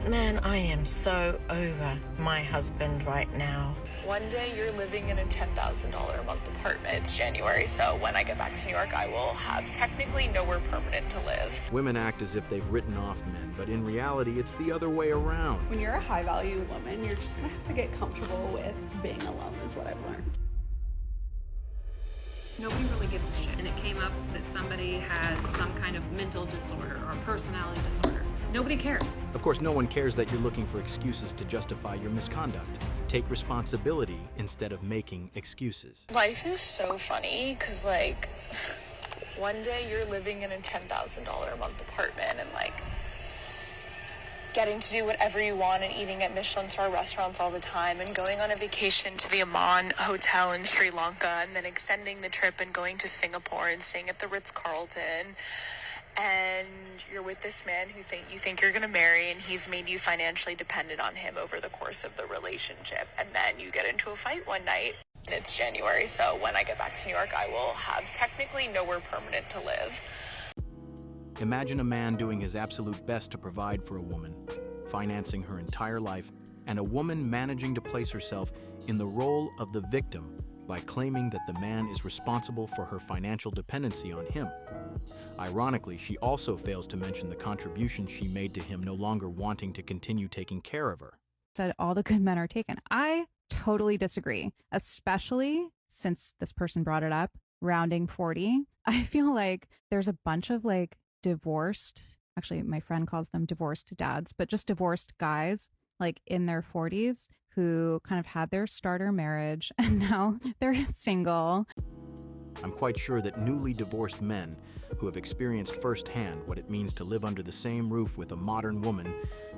Man, I am so over my husband right now. One day you're living in a $10,000 a month apartment. It's January, so when I get back to New York, I will have technically nowhere permanent to live. Women act as if they've written off men, but in reality, it's the other way around. When you're a high-value woman, you're just gonna have to get comfortable with being alone, is what I've learned. Nobody really gives a shit. And it came up that somebody has some kind of mental disorder or personality disorder. Nobody cares. Of course, no one cares that you're looking for excuses to justify your misconduct. Take responsibility instead of making excuses. Life is so funny, because, like, one day you're living in a $10,000 a month apartment and, like, getting to do whatever you want and eating at Michelin star restaurants all the time and going on a vacation to the Amman Hotel in Sri Lanka and then extending the trip and going to Singapore and staying at the Ritz-Carlton. And you're with this man who you think you're going to marry, and he's made you financially dependent on him over the course of the relationship. And then you get into a fight one night. And it's January, so when I get back to New York, I will have technically nowhere permanent to live. Imagine a man doing his absolute best to provide for a woman, financing her entire life, and a woman managing to place herself in the role of the victim by claiming that the man is responsible for her financial dependency on him. Ironically, she also fails to mention the contribution she made to him no longer wanting to continue taking care of her. Said all the good men are taken. I totally disagree, especially since this person brought it up, rounding 40. I feel like there's a bunch of like divorced, actually my friend calls them divorced dads, but just divorced guys like in their 40s who kind of had their starter marriage and now they're single. I'm quite sure that newly divorced men who have experienced firsthand what it means to live under the same roof with a modern woman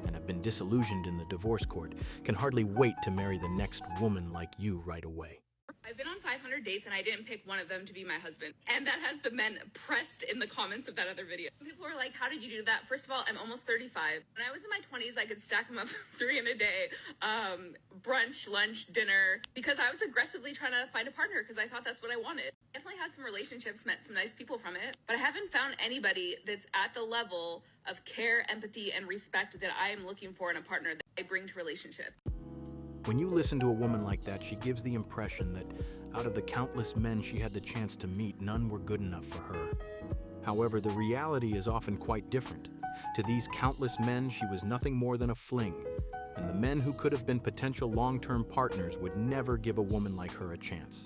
and have been disillusioned in the divorce court can hardly wait to marry the next woman like you right away. I've been on 500 dates and I didn't pick one of them to be my husband. And that has the men pressed in the comments of that other video. People are like, how did you do that? First of all, I'm almost 35. When I was in my 20s, I could stack them up 3 in a day. Brunch, lunch, dinner. Because I was aggressively trying to find a partner because I thought that's what I wanted. Definitely had some relationships, met some nice people from it. But I haven't found anybody that's at the level of care, empathy, and respect that I am looking for in a partner that I bring to relationship. When you listen to a woman like that, she gives the impression that out of the countless men she had the chance to meet, none were good enough for her. However, the reality is often quite different. To these countless men, she was nothing more than a fling, and the men who could have been potential long-term partners would never give a woman like her a chance.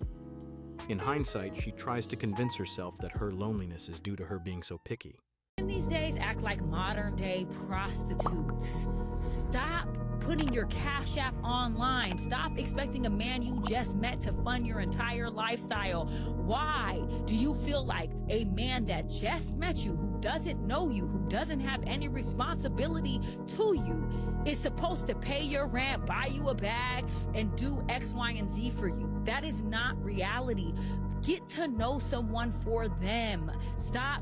In hindsight, she tries to convince herself that her loneliness is due to her being so picky. These days act like modern day prostitutes. Stop putting your Cash App online. Stop expecting a man you just met to fund your entire lifestyle. Why do you feel like a man that just met you, who doesn't know you, who doesn't have any responsibility to you, is supposed to pay your rent, buy you a bag, and do X, Y, and Z for you? That is not reality. Get to know someone for them. Stop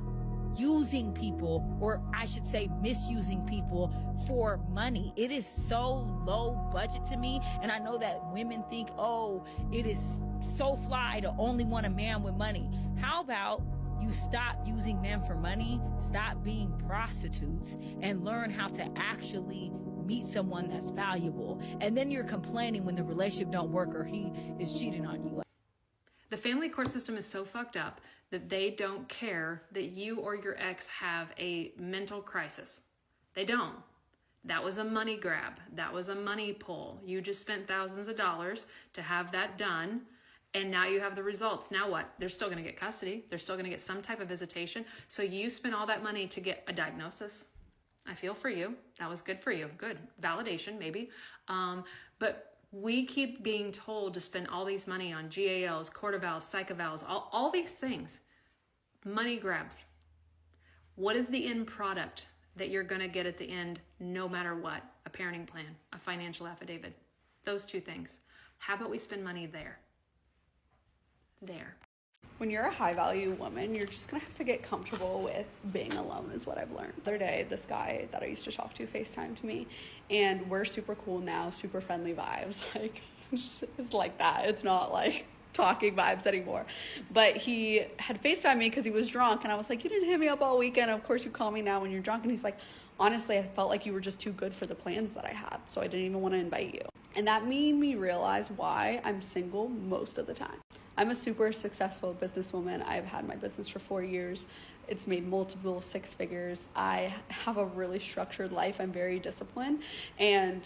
using people, or I should say misusing people for money. It is so low budget to me, and I know that women think, oh, it is so fly to only want a man with money. How about you stop using men for money, stop being prostitutes, and learn how to actually meet someone that's valuable, and then you're complaining when the relationship don't work or he is cheating on you. The family court system is so fucked up that they don't care that you or your ex have a mental crisis. They don't. That was a money grab. That was a money pull. You just spent thousands of dollars to have that done, and now you have the results. Now what? They're still going to get custody. They're still going to get some type of visitation. So you spent all that money to get a diagnosis. I feel for you. That was good for you. Good. Validation, maybe. But we keep being told to spend all these money on GALs, court evals, psych evals, all these things. Money grabs. What is the end product that you're going to get at the end, no matter what? A parenting plan, a financial affidavit. Those two things. How about we spend money there? There. When you're a high-value woman, you're just gonna have to get comfortable with being alone, is what I've learned. The other day, this guy that I used to talk to FaceTimed me, and we're super cool now, super friendly vibes. Like, it's like that. It's not like talking vibes anymore. But he had FaceTimed me because he was drunk, and I was like, you didn't hit me up all weekend. Of course you call me now when you're drunk. And he's like, honestly, I felt like you were just too good for the plans that I had, so I didn't even want to invite you. And that made me realize why I'm single most of the time. I'm a super successful businesswoman. I've had my business for 4 years. It's made multiple six figures. I have a really structured life. I'm very disciplined, and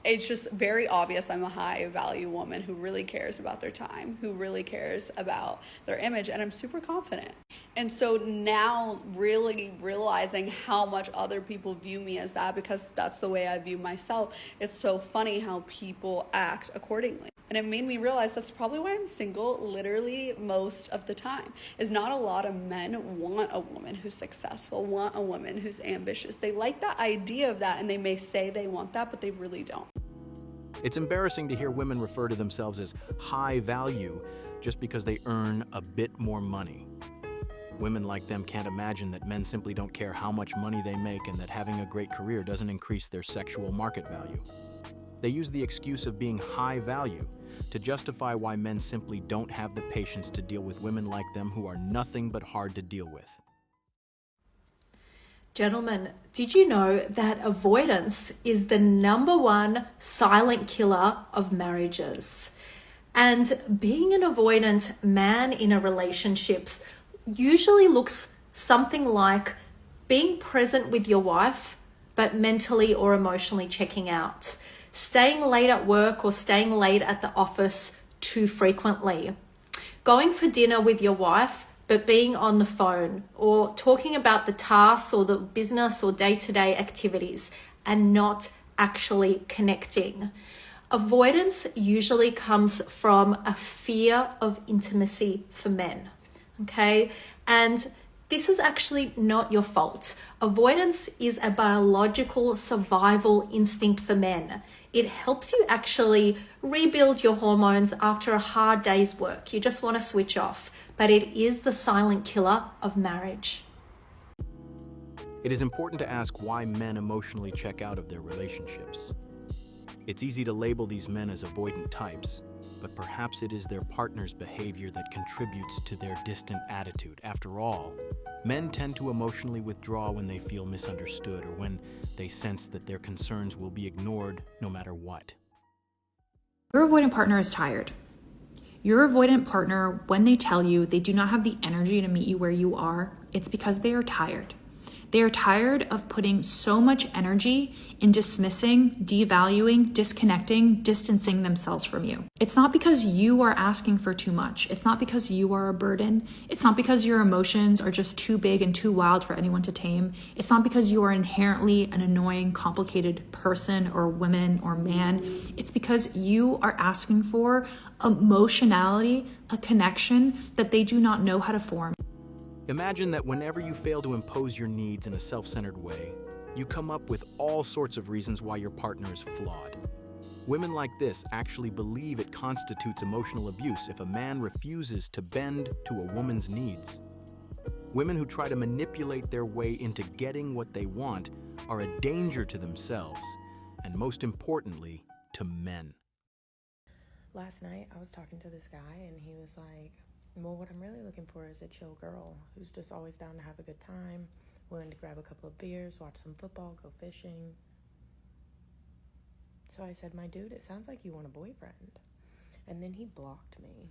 it's just very obvious I'm a high value woman who really cares about their time, who really cares about their image, and I'm super confident. And so now really realizing how much other people view me as that, because that's the way I view myself, it's so funny how people act accordingly. And it made me realize that's probably why I'm single literally most of the time. Is not a lot of men want a woman who's successful, want a woman who's ambitious. They like the idea of that, and they may say they want that, but they really don't. It's embarrassing to hear women refer to themselves as high value just because they earn a bit more money. Women like them can't imagine that men simply don't care how much money they make and that having a great career doesn't increase their sexual market value. They use the excuse of being high value to justify why men simply don't have the patience to deal with women like them who are nothing but hard to deal with. Gentlemen, did you know that avoidance is the #1 silent killer of marriages? And being an avoidant man in a relationship usually looks something like being present with your wife, but mentally or emotionally checking out, staying late at work or staying late at the office too frequently, going for dinner with your wife, but being on the phone, or talking about the tasks or the business or day-to-day activities and not actually connecting. Avoidance usually comes from a fear of intimacy for men, okay? And this is actually not your fault. Avoidance is a biological survival instinct for men. It helps you actually rebuild your hormones after a hard day's work. You just want to switch off, but it is the silent killer of marriage. It is important to ask why men emotionally check out of their relationships. It's easy to label these men as avoidant types, but perhaps it is their partner's behavior that contributes to their distant attitude. After all, men tend to emotionally withdraw when they feel misunderstood or when they sense that their concerns will be ignored no matter what. Your avoidant partner is tired. Your avoidant partner, when they tell you they do not have the energy to meet you where you are, it's because they are tired. They are tired of putting so much energy in dismissing, devaluing, disconnecting, distancing themselves from you. It's not because you are asking for too much. It's not because you are a burden. It's not because your emotions are just too big and too wild for anyone to tame. It's not because you are inherently an annoying, complicated person or woman or man. It's because you are asking for emotionality, a connection that they do not know how to form. Imagine that whenever you fail to impose your needs in a self-centered way, you come up with all sorts of reasons why your partner is flawed. Women like this actually believe it constitutes emotional abuse if a man refuses to bend to a woman's needs. Women who try to manipulate their way into getting what they want are a danger to themselves, and most importantly, to men. Last night, I was talking to this guy, and he was like, well, what I'm really looking for is a chill girl who's just always down to have a good time, willing to grab a couple of beers, watch some football, go fishing. So I said, my dude, it sounds like you want a boyfriend. And then he blocked me.